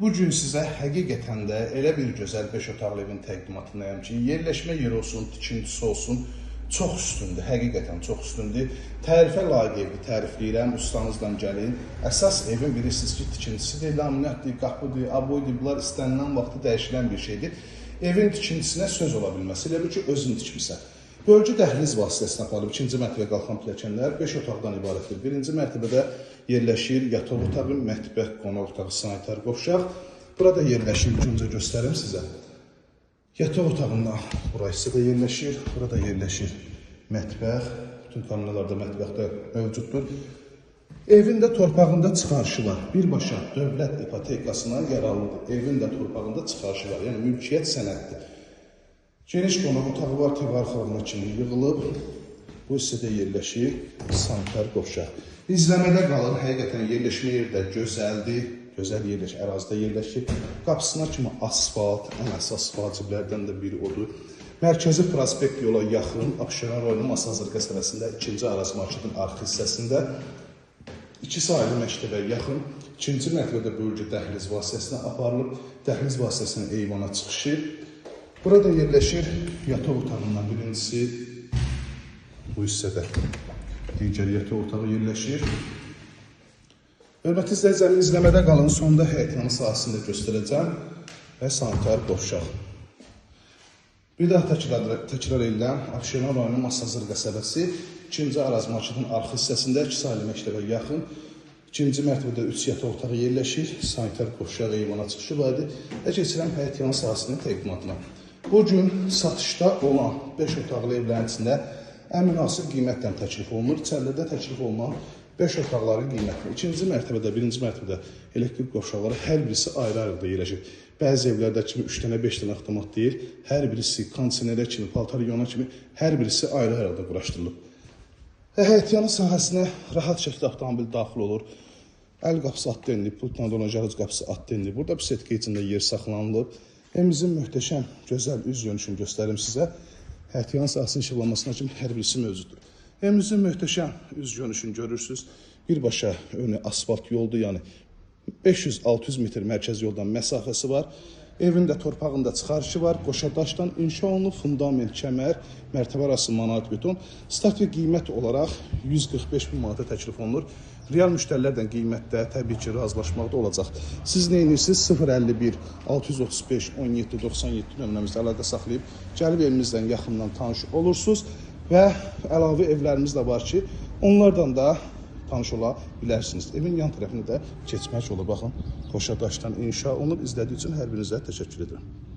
Bu gün sizə həqiqətən də elə bir gözəl 5 otaqlı evin təqdimatındayım ki, yerləşmə yeri olsun, tikintisi olsun, çox üstündür, həqiqətən çox üstündür. Tərifə layiq evdir, tərifləyirəm, ustanızla gəlin. Əsas evin bilirsiniz ki, tikintisidir, laminatdır, qapıdır, aboydur, bunlar istənilən vaxtı dəyişilən bir şeydir. Evin tikintisinə söz ola bilməsi, elə bir ki, özün tikmisən. Bölgü dəhliz vasitəsilə aparılıb, ikinci mərtəbə qalxan pilləkənlər 5 otaqdan ibarətdir. Birinci mərtəbədə yerləşir yataq otağı, mətbəx, qonaq otağı, sanitar qovşaq. Burada yerləşir, öncə göstərim sizə. Yataq otağından burası da yerləşir, burada yerləşir mətbəx. Bütün kameralarda mətbəxdə mövcuddur. Evində torpağında çıxarışı var. Birbaşa dövlət ipotekasına yararlıdır. Evində torpağında çıxarışı var, yəni mülkiyyət sənəddir. Geniş qonaq otağı var, təvarxalına kimi yığılıb. Bu hissədə yerləşir sanitar qovşaq. İzləmədə qalır, həqiqətən yerləşmə yeri də gözəldir. Gözəl yerləşir, ərazidə yerləşir. Qapısına kimi asfalt, ən əsas vaciblərdən də biri odur. Mərkəzi prospekt yola yaxın, Abşeron rayonu Masazır qəsəbəsində 2-ci Araz marşrutun arxa hissəsində 2 sayılı məktəbə yaxın 2-ci mərtəbədə bölgü dəhliz vasitəsilə aparılıb. Dəhliz vasitəsilə eyvana çıxışı. Burada yerləşir yataq otağından birincisi bu hissədə. Digər yataq otağı yerləşir. Hörmətli izləyicilər, izləmədə qalın, sonda həyətyanı sahəsində göstərəcəm və sanitar qovşaq. Bir daha təkrar edirəm, Abşeron rayonu Masazır qəsəbəsi 2-ci Araz marşrutun arxa hissəsində 2 sayılı məktəbə yaxın 2-ci mərtəbədə 3 yataq otağı yerləşir, sanitar qovşaq eyvana çıxışı var idi və keçirəm həyətyanı sahəsinin təqdimatına. Bugün satışda olan 5 otaqlı evlərin içində ən münasib qiymətlə təklif olunur. İçərilərdə təklif olunan 5 otaqların qiyməti. 2-ci mərtəbədə, 1-ci mərtəbədə elektrik qovşaqları hər birisi ayrı-ayrıda yerləşir. Bəzi evlərdə kimi 3 dənə, 5 dənə avtomat deyil, hər birisi kondisionerə kimi, paltar yuyana kimi hər birisi ayrı-ayrıda quraşdırılıb. Həyətyanı sahəsinə rahat şəkildə avtomobil daxil olur. Əl qapısı atda enilib, pultla dolanacaq qapısı atda enilib. Burada bir setka içində yer saxlanılıb. Evimizin möhtəşəm, gözəl üz görünüşünü göstərim sizə. Həyətyanı sahəsinin işıqlanmasına kimi hər birisi mövcuddur. Evimizin möhtəşəm üz görünüşünü görürsünüz. Birbaşa önü asfalt yoldur, yəni 500-600 metr mərkəzi yoldan məsafəsi var. Evində torpağında çıxarışı var. Qoşa daşdan inşa olunub, fundament, kəmər, mərtəbə arası manat beton. Start və qiymət olaraq 145 bin manata təklif olunur. Real müştərilərdən qiymətdə təbii ki, razılaşmaqda olacaq. Siz nə edirsiniz? 051 635 17 97 nömrəmizdə əlaqə saxlayıb gəlib evimizdən yaxından tanış olursunuz və əlavə evlərimiz də var ki, onlardan da tanış ola bilərsiniz. Evin yan tərəfini də keçmək olur. Baxın, qoşa daşdan inşa olunub. İzlədiyi üçün hər birinizə təşəkkür edirəm.